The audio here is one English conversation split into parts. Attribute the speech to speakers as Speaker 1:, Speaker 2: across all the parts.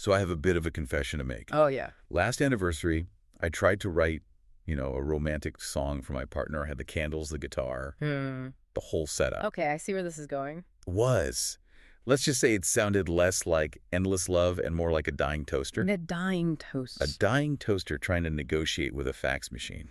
Speaker 1: So I have a bit of a confession to make.
Speaker 2: Oh, yeah.
Speaker 1: Last anniversary, I tried to write, a romantic song for my partner. I had the candles, the guitar, the whole setup.
Speaker 2: Okay, I see where this is going.
Speaker 1: Let's just say it sounded less like endless love and more like a dying toaster.
Speaker 2: A dying toast.
Speaker 1: A dying toaster trying to negotiate with a fax machine.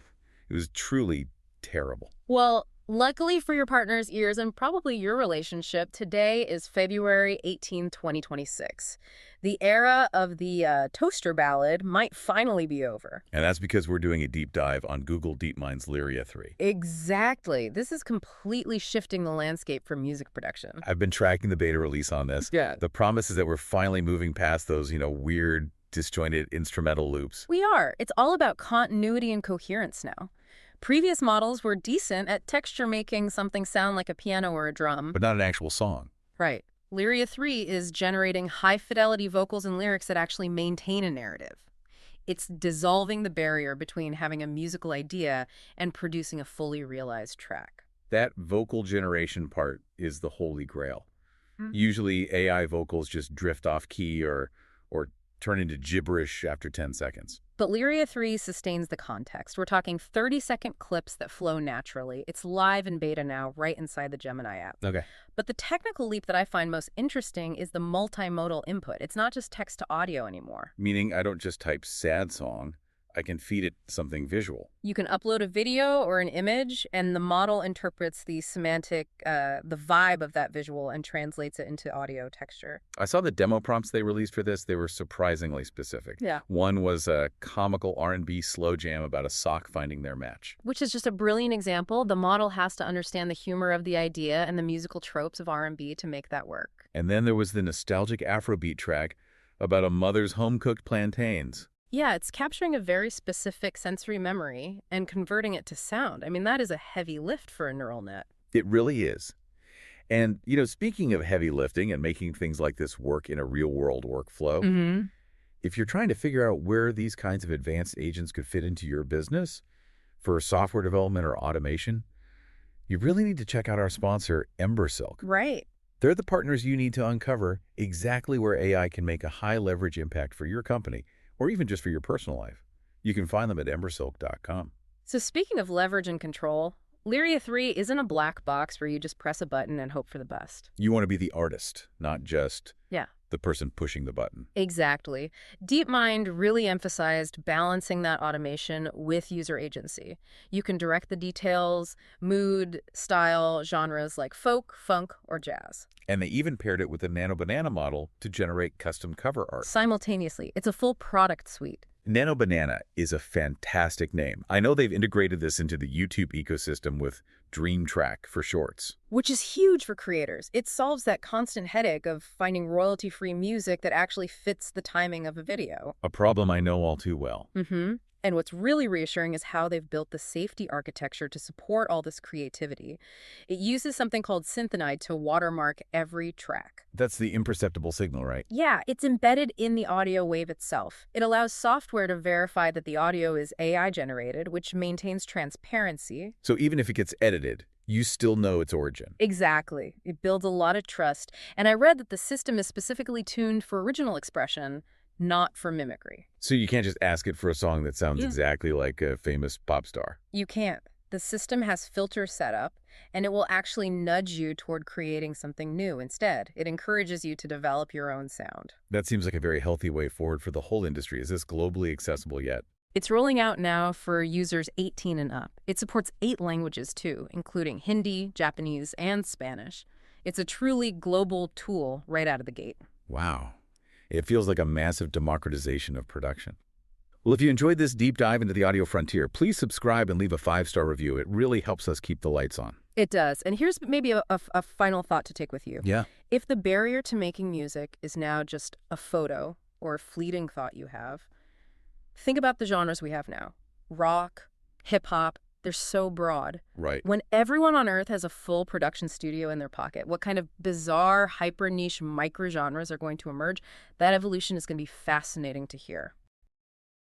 Speaker 1: It was truly terrible.
Speaker 2: Well, luckily for your partner's ears and probably your relationship, today is February 18, 2026. The era of the toaster ballad might finally be over.
Speaker 1: And that's because we're doing a deep dive on Google DeepMind's Lyria 3.
Speaker 2: Exactly. This is completely shifting the landscape for music production.
Speaker 1: I've been tracking the beta release on this.
Speaker 2: Yeah.
Speaker 1: The promise is that we're finally moving past those, weird, disjointed instrumental loops.
Speaker 2: We are. It's all about continuity and coherence now. Previous models were decent at texture making something sound like a piano or a drum.
Speaker 1: But not an actual song.
Speaker 2: Right. Lyria 3 is generating high-fidelity vocals and lyrics that actually maintain a narrative. It's dissolving the barrier between having a musical idea and producing a fully realized track.
Speaker 1: That vocal generation part is the holy grail. Usually AI vocals just drift off key or turn into gibberish after 10 seconds.
Speaker 2: But Lyria 3 sustains the context. We're talking 30-second clips that flow naturally. It's live in beta now, right inside the Gemini app.
Speaker 1: Okay.
Speaker 2: But the technical leap that I find most interesting is the multimodal input. It's not just text to audio anymore.
Speaker 1: Meaning I don't just type sad song, I can feed it something visual.
Speaker 2: You can upload a video or an image, and the model interprets the semantic, the vibe of that visual and translates it into audio texture.
Speaker 1: I saw the demo prompts they released for this. They were surprisingly specific.
Speaker 2: Yeah.
Speaker 1: One was a comical R&B slow jam about a sock finding their match.
Speaker 2: Which is just a brilliant example. The model has to understand the humor of the idea and the musical tropes of R&B to make that work.
Speaker 1: And then there was the nostalgic Afrobeat track about a mother's home-cooked plantains.
Speaker 2: Yeah, it's capturing a very specific sensory memory and converting it to sound. I mean, that is a heavy lift for a neural net.
Speaker 1: It really is. And, speaking of heavy lifting and making things like this work in a real-world workflow, if you're trying to figure out where these kinds of advanced agents could fit into your business for software development or automation, you really need to check out our sponsor, Embersilk.
Speaker 2: Right.
Speaker 1: They're the partners you need to uncover exactly where AI can make a high-leverage impact for your company, or even just for your personal life. You can find them at embersilk.com.
Speaker 2: So speaking of leverage and control, Lyria 3 isn't a black box where you just press a button and hope for the best.
Speaker 1: You want to be the artist, not just
Speaker 2: Yeah.
Speaker 1: the person pushing the button.
Speaker 2: Exactly. DeepMind really emphasized balancing that automation with user agency. You can direct the details, mood, style, genres like folk, funk, or jazz.
Speaker 1: And they even paired it with the Nanobanana model to generate custom cover art.
Speaker 2: Simultaneously, it's a full product suite.
Speaker 1: Nanobanana is a fantastic name. I know they've integrated this into the YouTube ecosystem with DreamTrack for shorts.
Speaker 2: Which is huge for creators. It solves that constant headache of finding royalty-free music that actually fits the timing of a video.
Speaker 1: A problem I know all too well.
Speaker 2: And what's really reassuring is how they've built the safety architecture to support all this creativity. It uses something called Synthenite to watermark every track.
Speaker 1: That's the imperceptible signal, right?
Speaker 2: Yeah, it's embedded in the audio wave itself. It allows software to verify that the audio is AI-generated, which maintains transparency.
Speaker 1: So even if it gets edited, you still know its origin.
Speaker 2: Exactly. It builds a lot of trust. And I read that the system is specifically tuned for original expression, not for mimicry.
Speaker 1: So you can't just ask it for a song that sounds exactly like a famous pop star.
Speaker 2: You can't. The system has filters set up, and it will actually nudge you toward creating something new instead. It encourages you to develop your own sound.
Speaker 1: That seems like a very healthy way forward for the whole industry. Is this globally accessible yet?
Speaker 2: It's rolling out now for users 18 and up. It supports 8 languages too, including Hindi, Japanese, and Spanish. It's a truly global tool right out of the gate.
Speaker 1: Wow. It feels like a massive democratization of production. Well, if you enjoyed this deep dive into the audio frontier, please subscribe and leave a 5-star review. It really helps us keep the lights on.
Speaker 2: It does. And here's maybe a final thought to take with you.
Speaker 1: Yeah.
Speaker 2: If the barrier to making music is now just a photo or a fleeting thought you have, think about the genres we have now. Rock, hip-hop, they're so broad.
Speaker 1: Right.
Speaker 2: When everyone on Earth has a full production studio in their pocket, what kind of bizarre, hyper-niche micro-genres are going to emerge? That evolution is going to be fascinating to hear.